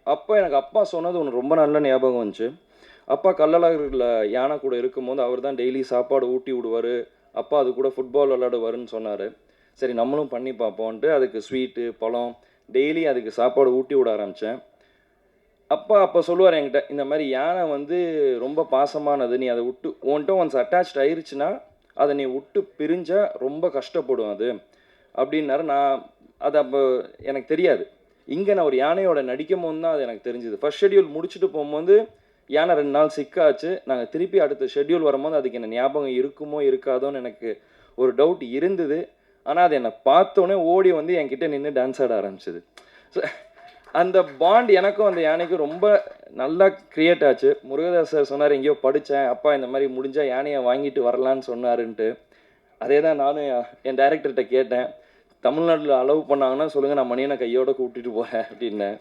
அப்போ எனக்கு அப்பா சொன்னது ஒன்று ரொம்ப நல்ல ஞாபகம் வந்துச்சு. அப்பா கள்ளழகர்ல யானை கூட இருக்கும்போது அவர் தான் டெய்லி சாப்பாடு ஊட்டி விடுவாரு. அப்பா அது கூட ஃபுட்பால் விளையாடுவாருன்னு சொன்னாரு. சரி நம்மளும் பண்ணி பார்ப்போன்ட்டு அதுக்கு ஸ்வீட்டு, பழம் டெய்லி அதுக்கு சாப்பாடு ஊட்டி விட ஆரம்பிச்சேன். அப்பா அப்ப சொல்லுவாரு என்கிட்ட, "இந்த மாரி யானை வந்து ரொம்ப பாசமானது. நீ அத விட்டு உன்ட்ட ஒன்ஸ் அட்டாச்ட் ஆயிருச்சுன்னா, அத நீ விட்டு பிரிஞ்சா ரொம்ப கஷ்டப்படும் அது." அப்டின்னாரு. நான் அது அப்ப எனக்கு தெரியாது. இங்க நான் ஒரு யானையோட நடிக்கும்போது தான் அது எனக்கு தெரிஞ்சது. ஃபர்ஸ்ட் ஷெட்யூல் முடிச்சுட்டு போம்போது, யானை 2 நாள் சிக் ஆச்சு. நாங்க திருப்பி அடுத்த ஷெட்யூல் வரும்போது அதுக்கு என்ன ஞாபகம் இருக்குமோ, இருக்காதோன்னு எனக்கு ஒரு டவுட் இருந்தது. ஆனா, அது என்ன பார்த்தோனே ஓடி வந்து என்கிட்ட நின்னு டான்ஸ் ஆட ஆரம்பிச்சது. ஸோ அந்த பாண்ட் எனக்கும் அந்த யானைக்கும் ரொம்ப நல்லா கிரியேட் ஆச்சு. முருகதாஸ் சார் சொன்னாரு, "எங்கேயோ படிச்சேன். அப்பா இந்த மாரி முடிஞ்சா யானைய வாங்கிட்டு வரலான்னு சொன்னாருன்ட்டு." அதே தான் நானும் என் டைரக்டர்ட்ட கேட்டேன். "தமிழ்நாட்டுல அலோவ் பண்ணாங்கன்னா சொல்லுங்க, நான் மணியண்ண கையோட கூட்டிட்டு போறேன்" அப்டின்னேன்.